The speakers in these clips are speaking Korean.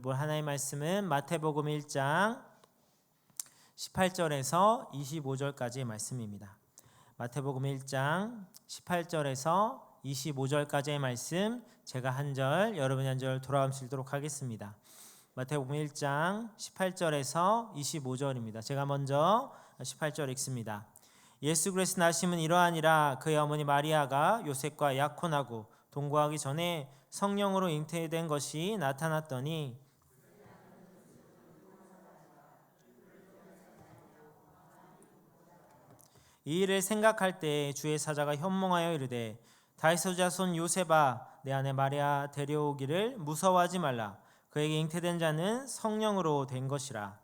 볼 하나님의 말씀은 마태복음 1장 18절에서 25절까지의 말씀입니다. 마태복음 1장 18절에서 25절까지의 말씀, 제가 한 절, 여러분이 한 절 돌아가면서 읽도록 하겠습니다. 마태복음 1장 18절에서 25절입니다. 제가 먼저 18절 읽습니다. 예수 그리스도의 나심은 이러하니라. 그의 어머니 마리아가 요셉과 약혼하고 동거하기 전에 성령으로 잉태된 것이 나타났더니 이 일을 생각할 때 주의 사자가 현몽하여 이르되 다윗의 자손 요셉아, 내 아내 마리아 데려오기를 무서워하지 말라. 그에게 잉태된 자는 성령으로 된 것이라.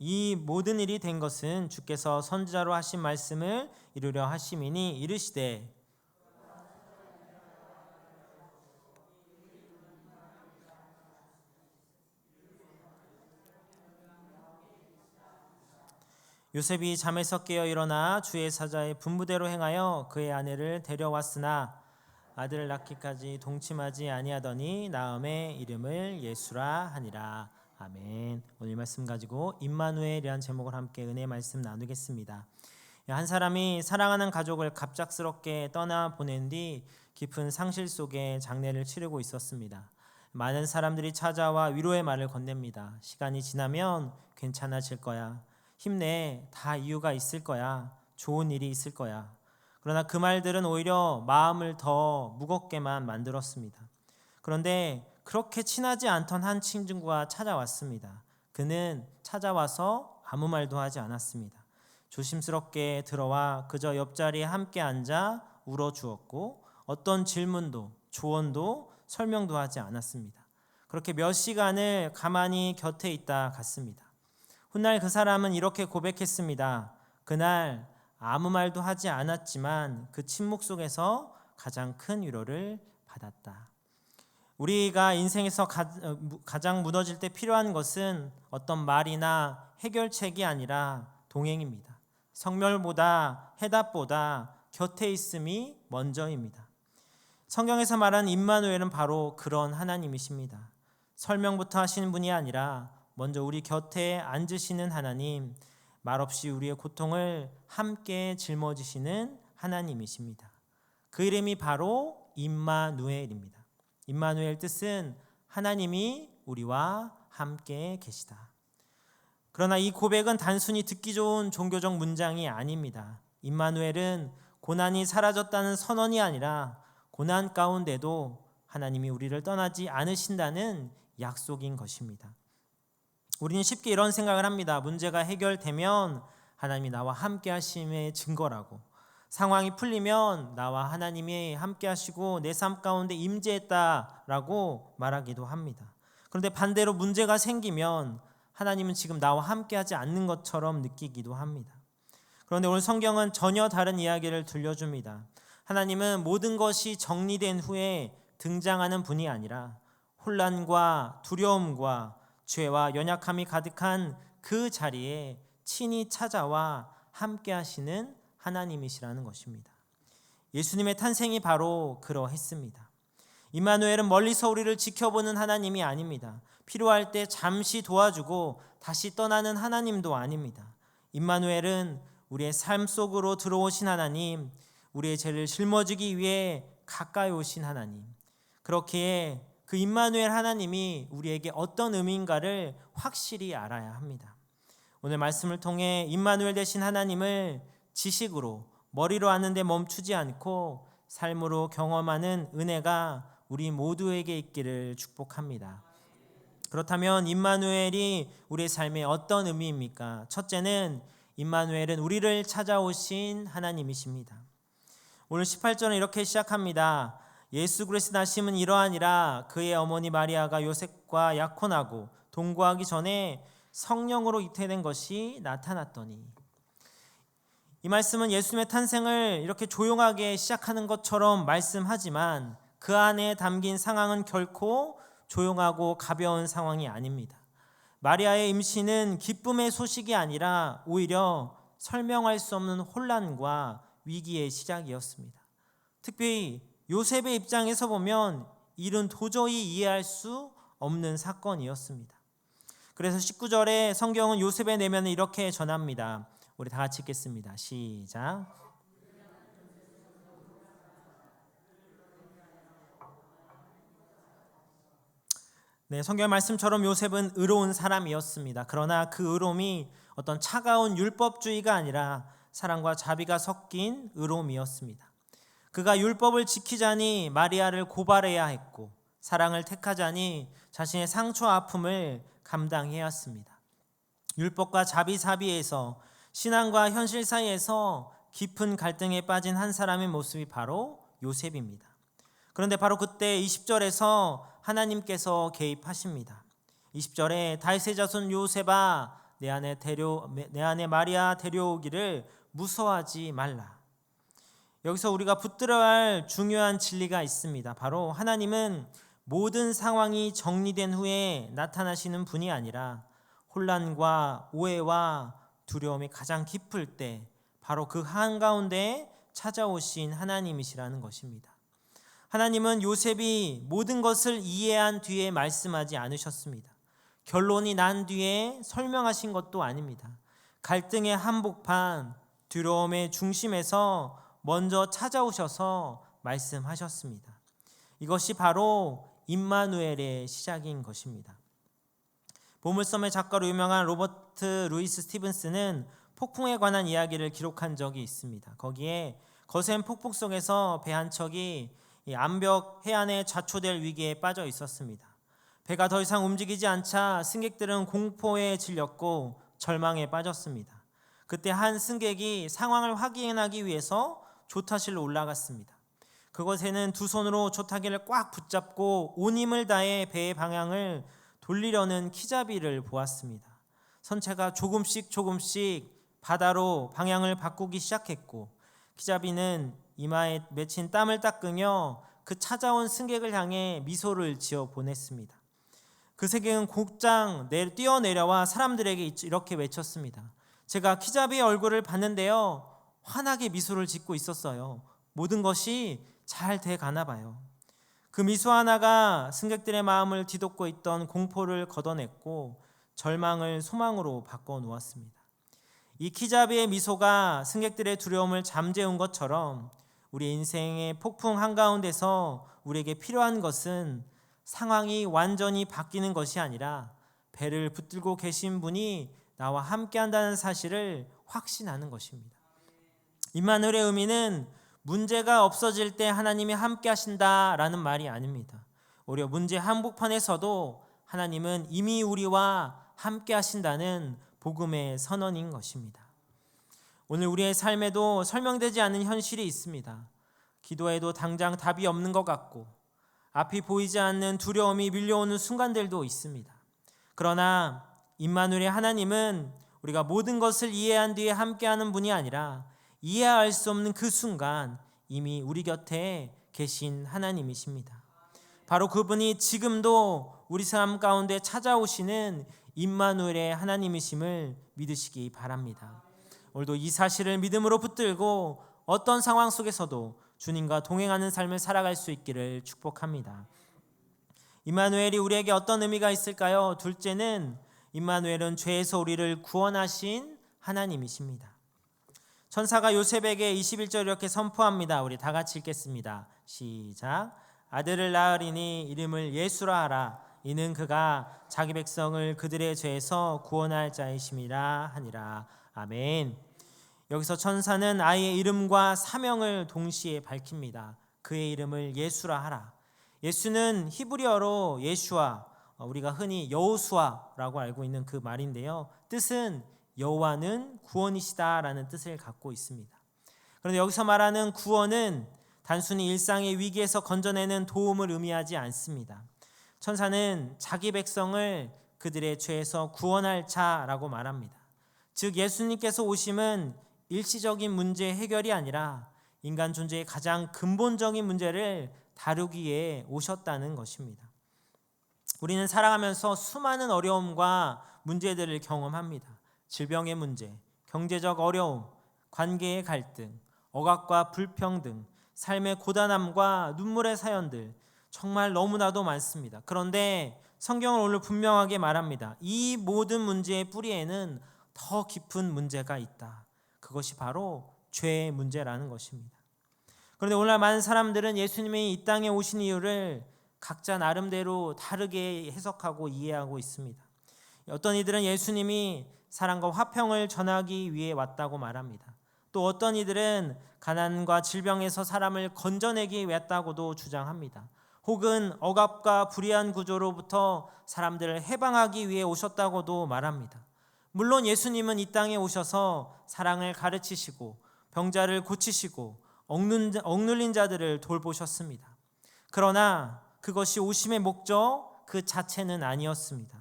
이 모든 일이 된 것은 주께서 선지자로 하신 말씀을 이루려 하심이니 이르시되 요셉이 잠에서 깨어 일어나 주의 사자의 분부대로 행하여 그의 아내를 데려왔으나 아들을 낳기까지 동침하지 아니하더니 나음의 이름을 예수라 하니라. 아멘. 오늘 말씀 가지고 임마누엘이라는 제목을 함께 은혜의 말씀 나누겠습니다. 한 사람이 사랑하는 가족을 갑작스럽게 떠나 보낸 뒤 깊은 상실 속에 장례를 치르고 있었습니다. 많은 사람들이 찾아와 위로의 말을 건넵니다. 시간이 지나면 괜찮아질 거야. 힘내. 다 이유가 있을 거야. 좋은 일이 있을 거야. 그러나 그 말들은 오히려 마음을 더 무겁게만 만들었습니다. 그런데 그렇게 친하지 않던 한 친구가 찾아왔습니다. 그는 찾아와서 아무 말도 하지 않았습니다. 조심스럽게 들어와 그저 옆자리에 함께 앉아 울어주었고 어떤 질문도 조언도 설명도 하지 않았습니다. 그렇게 몇 시간을 가만히 곁에 있다 갔습니다. 훗날 그 사람은 이렇게 고백했습니다. 그날 아무 말도 하지 않았지만 그 침묵 속에서 가장 큰 위로를 받았다. 우리가 인생에서 가장 무너질 때 필요한 것은 어떤 말이나 해결책이 아니라 동행입니다. 성멸보다 해답보다 곁에 있음이 먼저입니다. 성경에서 말하는 임마누엘은 바로 그런 하나님이십니다. 설명부터 하시는 분이 아니라 먼저 우리 곁에 앉으시는 하나님, 말없이 우리의 고통을 함께 짊어지시는 하나님이십니다. 그 이름이 바로 임마누엘입니다. 임마누엘 뜻은 하나님이 우리와 함께 계시다. 그러나 이 고백은 단순히 듣기 좋은 종교적 문장이 아닙니다. 임마누엘은 고난이 사라졌다는 선언이 아니라 고난 가운데도 하나님이 우리를 떠나지 않으신다는 약속인 것입니다. 우리는 쉽게 이런 생각을 합니다. 문제가 해결되면 하나님이 나와 함께 하심의 증거라고, 상황이 풀리면 나와 하나님이 함께 하시고 내 삶 가운데 임재했다라고 말하기도 합니다. 그런데 반대로 문제가 생기면 하나님은 지금 나와 함께 하지 않는 것처럼 느끼기도 합니다. 그런데 오늘 성경은 전혀 다른 이야기를 들려줍니다. 하나님은 모든 것이 정리된 후에 등장하는 분이 아니라 혼란과 두려움과 죄와 연약함이 가득한 그 자리에 친히 찾아와 함께 하시는 하나님이시라는 것입니다. 예수님의 탄생이 바로 그러했습니다. 임마누엘은 멀리서 우리를 지켜보는 하나님이 아닙니다. 필요할 때 잠시 도와주고 다시 떠나는 하나님도 아닙니다. 임마누엘은 우리의 삶 속으로 들어오신 하나님, 우리의 죄를 짊어지기 위해 가까이 오신 하나님. 그렇기에 그 임마누엘 하나님이 우리에게 어떤 의미인가를 확실히 알아야 합니다. 오늘 말씀을 통해 임마누엘 되신 하나님을 지식으로 머리로 아는데 멈추지 않고 삶으로 경험하는 은혜가 우리 모두에게 있기를 축복합니다. 그렇다면 임마누엘이 우리의 삶에 어떤 의미입니까? 첫째는 임마누엘은 우리를 찾아오신 하나님이십니다. 오늘 18절은 이렇게 시작합니다. 예수 그리스도 나심은 이러하니라. 그의 어머니 마리아가 요셉과 약혼하고 동거하기 전에 성령으로 잉태된 것이 나타났더니. 이 말씀은 예수님의 탄생을 이렇게 조용하게 시작하는 것처럼 말씀하지만 그 안에 담긴 상황은 결코 조용하고 가벼운 상황이 아닙니다. 마리아의 임신은 기쁨의 소식이 아니라 오히려 설명할 수 없는 혼란과 위기의 시작이었습니다. 특별히 요셉의 입장에서 보면 일은 도저히 이해할 수 없는 사건이었습니다. 그래서 19절에 성경은 요셉의 내면을 이렇게 전합니다. 우리 다 같이 읽겠습니다. 시작. 네, 성경 말씀처럼 요셉은 의로운 사람이었습니다. 그러나 그 의로움이 어떤 차가운 율법주의가 아니라 사랑과 자비가 섞인 의로움이었습니다. 그가 율법을 지키자니 마리아를 고발해야 했고 사랑을 택하자니 자신의 상처 아픔을 감당해야 했습니다. 율법과 자비 사이에서 신앙과 현실 사이에서 깊은 갈등에 빠진 한 사람의 모습이 바로 요셉입니다. 그런데 바로 그때 20절에서 하나님께서 개입하십니다. 20절에 다윗의 자손 요셉아 내 안에 마리아 데려오기를 무서워하지 말라. 여기서 우리가 붙들어야 할 중요한 진리가 있습니다. 바로 하나님은 모든 상황이 정리된 후에 나타나시는 분이 아니라 혼란과 오해와 두려움이 가장 깊을 때 바로 그 한가운데 찾아오신 하나님이시라는 것입니다. 하나님은 요셉이 모든 것을 이해한 뒤에 말씀하지 않으셨습니다. 결론이 난 뒤에 설명하신 것도 아닙니다. 갈등의 한복판, 두려움의 중심에서 먼저 찾아오셔서 말씀하셨습니다. 이것이 바로 임마누엘의 시작인 것입니다. 보물섬의 작가로 유명한 로버트 루이스 스티븐스는 폭풍에 관한 이야기를 기록한 적이 있습니다. 거기에 거센 폭풍 속에서 배 한 척이 암벽 해안에 좌초될 위기에 빠져 있었습니다. 배가 더 이상 움직이지 않자 승객들은 공포에 질렸고 절망에 빠졌습니다. 그때 한 승객이 상황을 확인하기 위해서 조타실로 올라갔습니다. 그곳에는 두 손으로 조타기를 꽉 붙잡고 온 힘을 다해 배의 방향을 돌리려는 키자비를 보았습니다. 선체가 조금씩 바다로 방향을 바꾸기 시작했고 키자비는 이마에 맺힌 땀을 닦으며 그 찾아온 승객을 향해 미소를 지어 보냈습니다. 그 승객은 곧장 뛰어내려와 사람들에게 이렇게 외쳤습니다. 제가 키자비의 얼굴을 봤는데요. 환하게 미소를 짓고 있었어요. 모든 것이 잘 돼가나 봐요. 그 미소 하나가 승객들의 마음을 뒤덮고 있던 공포를 걷어냈고 절망을 소망으로 바꿔놓았습니다. 이 키자비의 미소가 승객들의 두려움을 잠재운 것처럼 우리 인생의 폭풍 한가운데서 우리에게 필요한 것은 상황이 완전히 바뀌는 것이 아니라 배를 붙들고 계신 분이 나와 함께한다는 사실을 확신하는 것입니다. 임마누엘의 의미는 문제가 없어질 때 하나님이 함께하신다라는 말이 아닙니다. 오히려 문제 한복판에서도 하나님은 이미 우리와 함께하신다는 복음의 선언인 것입니다. 오늘 우리의 삶에도 설명되지 않는 현실이 있습니다. 기도해도 당장 답이 없는 것 같고 앞이 보이지 않는 두려움이 밀려오는 순간들도 있습니다. 그러나 임마누엘의 하나님은 우리가 모든 것을 이해한 뒤에 함께하는 분이 아니라 이해할 수 없는 그 순간 이미 우리 곁에 계신 하나님이십니다. 바로 그분이 지금도 우리 삶 가운데 찾아오시는 임마누엘의 하나님이심을 믿으시기 바랍니다. 오늘도 이 사실을 믿음으로 붙들고 어떤 상황 속에서도 주님과 동행하는 삶을 살아갈 수 있기를 축복합니다. 임마누엘이 우리에게 어떤 의미가 있을까요? 둘째는 임마누엘은 죄에서 우리를 구원하신 하나님이십니다. 천사가 요셉에게 21절 이렇게 선포합니다. 우리 다 같이 읽겠습니다. 시작. 아들을 낳으리니 이름을 예수라 하라. 이는 그가 자기 백성을 그들의 죄에서 구원할 자이심이라 하니라. 아멘. 여기서 천사는 아이의 이름과 사명을 동시에 밝힙니다. 그의 이름을 예수라 하라. 예수는 히브리어로 예슈아, 우리가 흔히 여호수아라고 알고 있는 그 말인데요. 뜻은 여호와는 구원이시다라는 뜻을 갖고 있습니다. 그런데 여기서 말하는 구원은 단순히 일상의 위기에서 건져내는 도움을 의미하지 않습니다. 천사는 자기 백성을 그들의 죄에서 구원할 자라고 말합니다. 즉 예수님께서 오심은 일시적인 문제 해결이 아니라 인간 존재의 가장 근본적인 문제를 다루기에 오셨다는 것입니다. 우리는 살아가면서 수많은 어려움과 문제들을 경험합니다. 질병의 문제, 경제적 어려움, 관계의 갈등, 억압과 불평등, 삶의 고단함과 눈물의 사연들 정말 너무나도 많습니다. 그런데 성경은 오늘 분명하게 말합니다. 이 모든 문제의 뿌리에는 더 깊은 문제가 있다. 그것이 바로 죄의 문제라는 것입니다. 그런데 오늘날 많은 사람들은 예수님이 이 땅에 오신 이유를 각자 나름대로 다르게 해석하고 이해하고 있습니다. 어떤 이들은 예수님이 사랑과 화평을 전하기 위해 왔다고 말합니다. 또 어떤 이들은 가난과 질병에서 사람을 건져내기 위해 왔다고도 주장합니다. 혹은 억압과 불의한 구조로부터 사람들을 해방하기 위해 오셨다고도 말합니다. 물론 예수님은 이 땅에 오셔서 사랑을 가르치시고 병자를 고치시고 억눌린 자들을 돌보셨습니다. 그러나 그것이 오심의 목적 그 자체는 아니었습니다.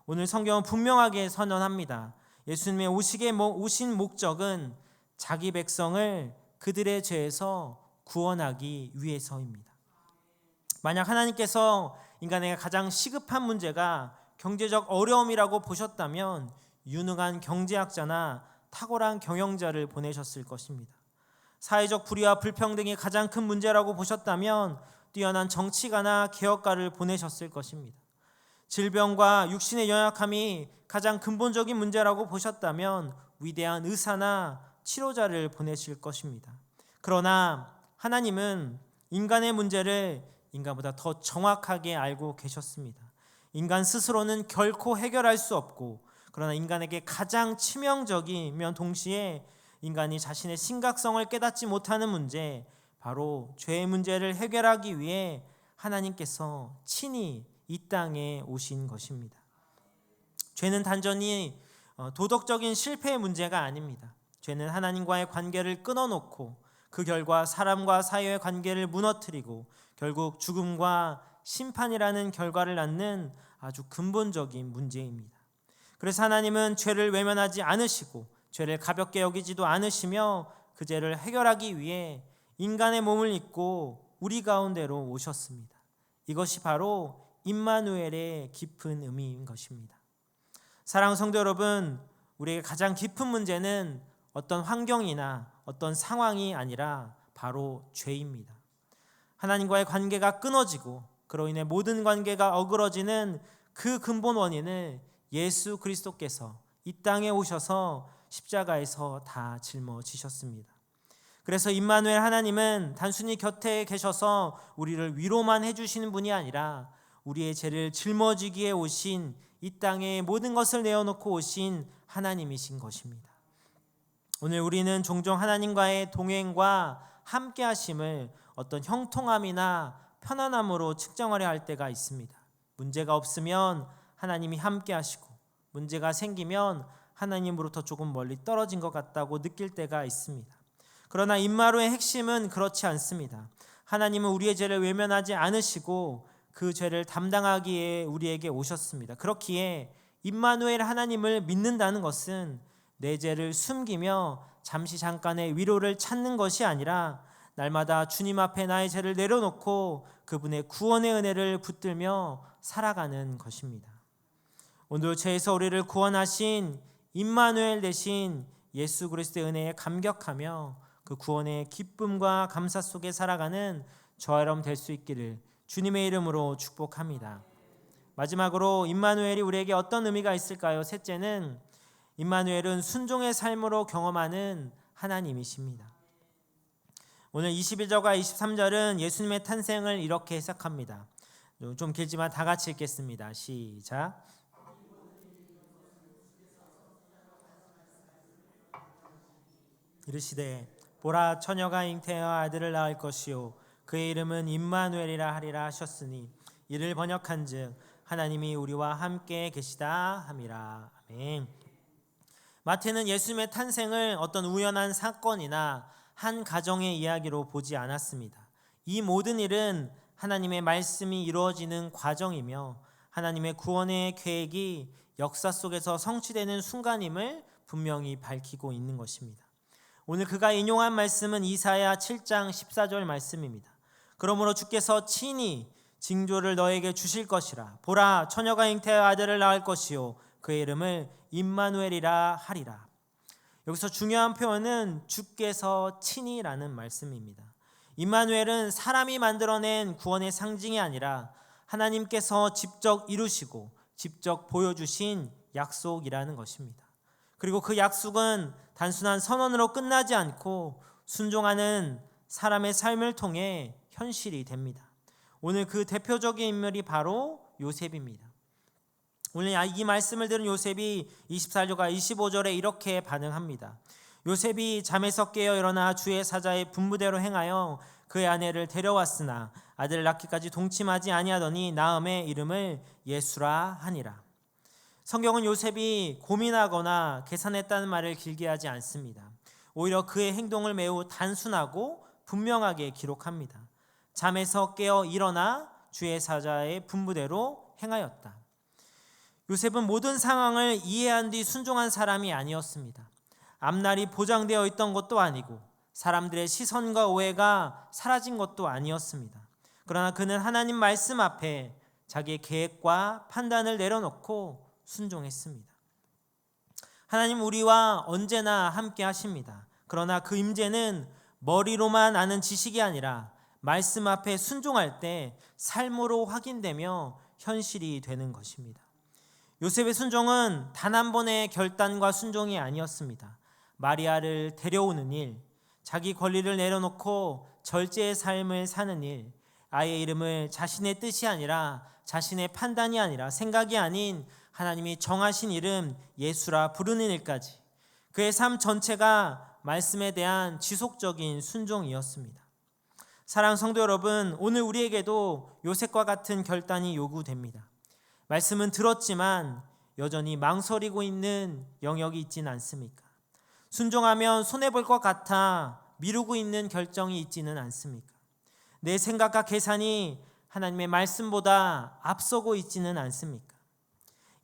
오늘 성경은 분명하게 선언합니다. 예수님의 오신 목적은 자기 백성을 그들의 죄에서 구원하기 위해서입니다. 만약 하나님께서 인간에게 가장 시급한 문제가 경제적 어려움이라고 보셨다면 유능한 경제학자나 탁월한 경영자를 보내셨을 것입니다. 사회적 불의와 불평등이 가장 큰 문제라고 보셨다면 뛰어난 정치가나 개혁가를 보내셨을 것입니다. 질병과 육신의 연약함이 가장 근본적인 문제라고 보셨다면 위대한 의사나 치료자를 보내실 것입니다. 그러나 하나님은 인간의 문제를 인간보다 더 정확하게 알고 계셨습니다. 인간 스스로는 결코 해결할 수 없고, 그러나 인간에게 가장 치명적이며 동시에 인간이 자신의 심각성을 깨닫지 못하는 문제, 바로 죄의 문제를 해결하기 위해 하나님께서 친히 이 땅에 오신 것입니다. 죄는 단전히 도덕적인 실패의 문제가 아닙니다. 죄는 하나님과의 관계를 끊어놓고 그 결과 사람과 사회의 관계를 무너뜨리고 결국 죽음과 심판이라는 결과를 낳는 아주 근본적인 문제입니다. 그래서 하나님은 죄를 외면하지 않으시고 죄를 가볍게 여기지도 않으시며 그 죄를 해결하기 위해 인간의 몸을 입고 우리 가운데로 오셨습니다. 이것이 바로 임마누엘의 깊은 의미인 것입니다. 사랑하는 성도 여러분, 우리에게 가장 깊은 문제는 어떤 환경이나 어떤 상황이 아니라 바로 죄입니다. 하나님과의 관계가 끊어지고 그로 인해 모든 관계가 어그러지는 그 근본 원인을 예수 그리스도께서 이 땅에 오셔서 십자가에서 다 짊어지셨습니다. 그래서 임마누엘 하나님은 단순히 곁에 계셔서 우리를 위로만 해주시는 분이 아니라 우리의 죄를 짊어지기에 오신, 이 땅에 모든 것을 내어놓고 오신 하나님이신 것입니다. 오늘 우리는 종종 하나님과의 동행과 함께 하심을 어떤 형통함이나 편안함으로 측정하려 할 때가 있습니다. 문제가 없으면 하나님이 함께 하시고 문제가 생기면 하나님으로부터 조금 멀리 떨어진 것 같다고 느낄 때가 있습니다. 그러나 임마누엘의 핵심은 그렇지 않습니다. 하나님은 우리의 죄를 외면하지 않으시고 그 죄를 담당하기에 우리에게 오셨습니다. 그렇기에 임마누엘 하나님을 믿는다는 것은 내 죄를 숨기며 잠깐의 위로를 찾는 것이 아니라 날마다 주님 앞에 나의 죄를 내려놓고 그분의 구원의 은혜를 붙들며 살아가는 것입니다. 오늘 죄에서 우리를 구원하신 임마누엘 대신 예수 그리스도의 은혜에 감격하며 그 구원의 기쁨과 감사 속에 살아가는 저와 여러분 될 수 있기를 주님의 이름으로 축복합니다. 마지막으로 임마누엘이 우리에게 어떤 의미가 있을까요? 셋째는 임마누엘은 순종의 삶으로 경험하는 하나님이십니다. 오늘 21절과 23절은 예수님의 탄생을 이렇게 해석합니다. 좀 길지만 다 같이 읽겠습니다. 시작. 이르시되 보라, 처녀가 잉태하여 아들을 낳을 것이요 그의 이름은 임마누엘이라 하리라 하셨으니 이를 번역한즉 하나님이 우리와 함께 계시다 함이라. 아멘. 마태는 예수님의 탄생을 어떤 우연한 사건이나 한 가정의 이야기로 보지 않았습니다. 이 모든 일은 하나님의 말씀이 이루어지는 과정이며 하나님의 구원의 계획이 역사 속에서 성취되는 순간임을 분명히 밝히고 있는 것입니다. 오늘 그가 인용한 말씀은 이사야 7장 14절 말씀입니다. 그러므로 주께서 친히 징조를 너에게 주실 것이라. 보라, 처녀가 잉태하여 아들을 낳을 것이요 그의 이름을 임마누엘이라 하리라. 여기서 중요한 표현은 주께서 친히라는 말씀입니다. 임마누엘은 사람이 만들어낸 구원의 상징이 아니라 하나님께서 직접 이루시고 직접 보여주신 약속이라는 것입니다. 그리고 그 약속은 단순한 선언으로 끝나지 않고 순종하는 사람의 삶을 통해 현실이 됩니다. 오늘 그 대표적인 인물이 바로 요셉입니다. 오늘 이 말씀을 들은 요셉이 24절과 25절에 이렇게 반응합니다. 요셉이 잠에서 깨어 일어나 주의 사자의 분부대로 행하여 그의 아내를 데려왔으나 아들을 낳기까지 동침하지 아니하더니 나음의 이름을 예수라 하니라. 성경은 요셉이 고민하거나 계산했다는 말을 길게 하지 않습니다. 오히려 그의 행동을 매우 단순하고 분명하게 기록합니다. 잠에서 깨어 일어나 주의 사자의 분부대로 행하였다. 요셉은 모든 상황을 이해한 뒤 순종한 사람이 아니었습니다. 앞날이 보장되어 있던 것도 아니고 사람들의 시선과 오해가 사라진 것도 아니었습니다. 그러나 그는 하나님 말씀 앞에 자기의 계획과 판단을 내려놓고 순종했습니다. 하나님 우리와 언제나 함께 하십니다. 그러나 그 임재는 머리로만 아는 지식이 아니라 말씀 앞에 순종할 때 삶으로 확인되며 현실이 되는 것입니다. 요셉의 순종은 단 한 번의 결단과 순종이 아니었습니다. 마리아를 데려오는 일, 자기 권리를 내려놓고 절제의 삶을 사는 일, 아이의 이름을 자신의 뜻이 아니라 자신의 판단이 아니라 생각이 아닌 하나님이 정하신 이름 예수라 부르는 일까지 그의 삶 전체가 말씀에 대한 지속적인 순종이었습니다. 사랑하는 성도 여러분, 오늘 우리에게도 요셉과 같은 결단이 요구됩니다. 말씀은 들었지만 여전히 망설이고 있는 영역이 있지는 않습니까? 순종하면 손해볼 것 같아 미루고 있는 결정이 있지는 않습니까? 내 생각과 계산이 하나님의 말씀보다 앞서고 있지는 않습니까?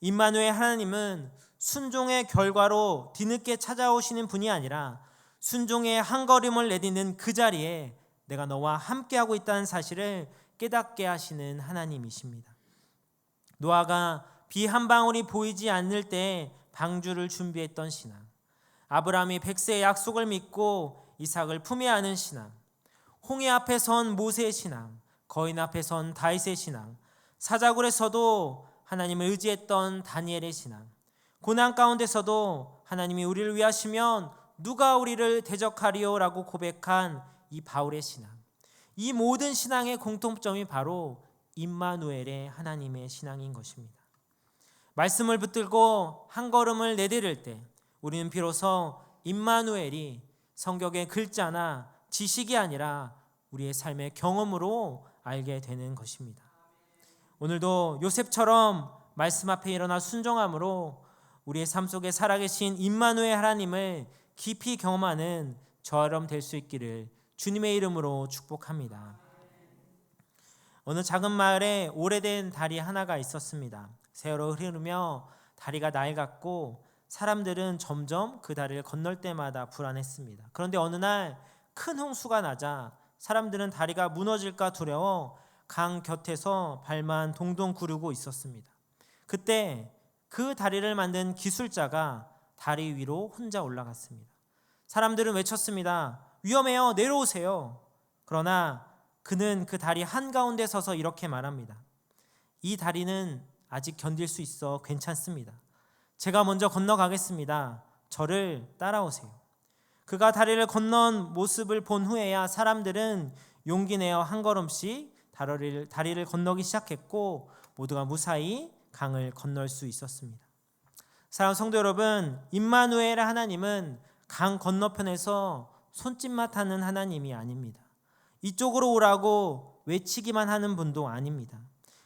임마누엘 하나님은 순종의 결과로 뒤늦게 찾아오시는 분이 아니라 순종의 한 걸음을 내딛는 그 자리에 내가 너와 함께하고 있다는 사실을 깨닫게 하시는 하나님이십니다. 노아가 비 한 방울이 보이지 않을 때 방주를 준비했던 신앙, 아브라함이 백세의 약속을 믿고 이삭을 품에 안은 신앙, 홍해 앞에 선 모세의 신앙, 거인 앞에 선 다윗의 신앙, 사자굴에서도 하나님을 의지했던 다니엘의 신앙, 고난 가운데서도 하나님이 우리를 위하시면 누가 우리를 대적하리요라고 고백한 이 바울의 신앙, 이 모든 신앙의 공통점이 바로 임마누엘의 하나님의 신앙인 것입니다. 말씀을 붙들고 한 걸음을 내디딜 때 우리는 비로소 임마누엘이 성경의 글자나 지식이 아니라 우리의 삶의 경험으로 알게 되는 것입니다. 오늘도 요셉처럼 말씀 앞에 일어나 순종함으로 우리의 삶 속에 살아계신 임마누엘 하나님을 깊이 경험하는 저처럼 될 수 있기를 주님의 이름으로 축복합니다. 어느 작은 마을에 오래된 다리 하나가 있었습니다. 세월이 흐르며 다리가 낡았고 사람들은 점점 그 다리를 건널 때마다 불안했습니다. 그런데 어느 날 큰 홍수가 나자 사람들은 다리가 무너질까 두려워 강 곁에서 발만 동동 구르고 있었습니다. 그때 그 다리를 만든 기술자가 다리 위로 혼자 올라갔습니다. 사람들은 외쳤습니다. 위험해요. 내려오세요. 그러나 그는 그 다리 한가운데 서서 이렇게 말합니다. 이 다리는 아직 견딜 수 있어 괜찮습니다. 제가 먼저 건너가겠습니다. 저를 따라오세요. 그가 다리를 건넌 모습을 본 후에야 사람들은 용기 내어 한 걸음씩 다리를 건너기 시작했고 모두가 무사히 강을 건널 수 있었습니다. 사랑하는 성도 여러분, 임마누엘 하나님은 강 건너편에서 손짓만 하는 하나님이 아닙니다. 이쪽으로 오라고 외치기만 하는 분도 아닙니다.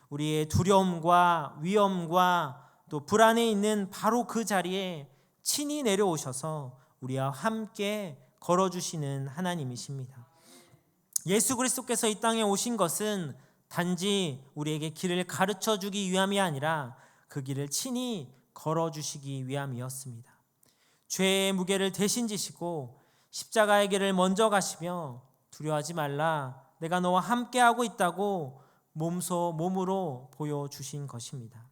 우리의 두려움과 위험과 또 불안에 있는 바로 그 자리에 친히 내려오셔서 우리와 함께 걸어주시는 하나님이십니다. 예수 그리스도께서 이 땅에 오신 것은 단지 우리에게 길을 가르쳐 주기 위함이 아니라 그 길을 친히 걸어주시기 위함이었습니다. 죄의 무게를 대신 지시고 십자가의 길을 먼저 가시며 두려워하지 말라, 내가 너와 함께하고 있다고 몸으로 보여주신 것입니다.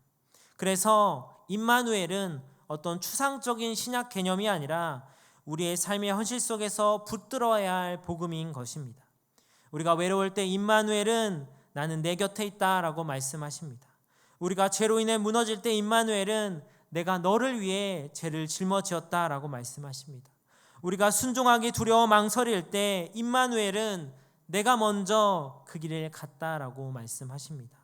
그래서 임마누엘은 어떤 추상적인 신약 개념이 아니라 우리의 삶의 현실 속에서 붙들어야 할 복음인 것입니다. 우리가 외로울 때 임마누엘은 나는 내 곁에 있다라고 말씀하십니다. 우리가 죄로 인해 무너질 때 임마누엘은 내가 너를 위해 죄를 짊어지었다라고 말씀하십니다. 우리가 순종하기 두려워 망설일 때 임마누엘은 내가 먼저 그 길을 갔다라고 말씀하십니다.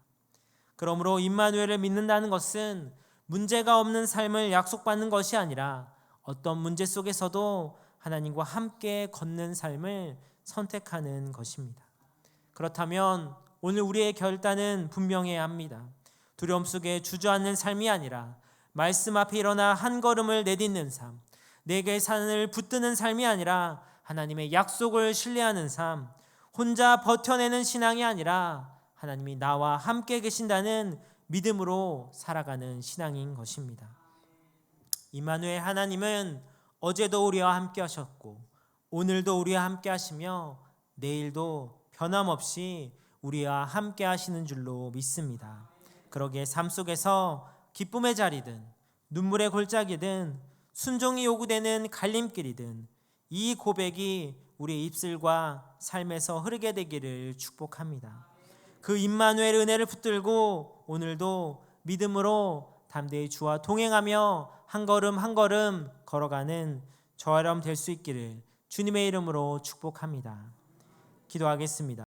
그러므로 임마누엘을 믿는다는 것은 문제가 없는 삶을 약속받는 것이 아니라 어떤 문제 속에서도 하나님과 함께 걷는 삶을 선택하는 것입니다. 그렇다면 오늘 우리의 결단은 분명해야 합니다. 두려움 속에 주저앉는 삶이 아니라 말씀 앞에 일어나 한 걸음을 내딛는 삶, 내게 산을 붙드는 삶이 아니라 하나님의 약속을 신뢰하는 삶, 혼자 버텨내는 신앙이 아니라 하나님이 나와 함께 계신다는 믿음으로 살아가는 신앙인 것입니다. 임마누엘 하나님은 어제도 우리와 함께 하셨고 오늘도 우리와 함께 하시며 내일도 변함없이 우리와 함께 하시는 줄로 믿습니다. 그러기에 삶 속에서 기쁨의 자리든 눈물의 골짜기든 순종이 요구되는 갈림길이든 이 고백이 우리의 입술과 삶에서 흐르게 되기를 축복합니다. 그 임마누엘 은혜를 붙들고 오늘도 믿음으로 담대히 주와 동행하며 한 걸음 한 걸음 걸어가는 저와 여러분 될 수 있기를 주님의 이름으로 축복합니다. 기도하겠습니다.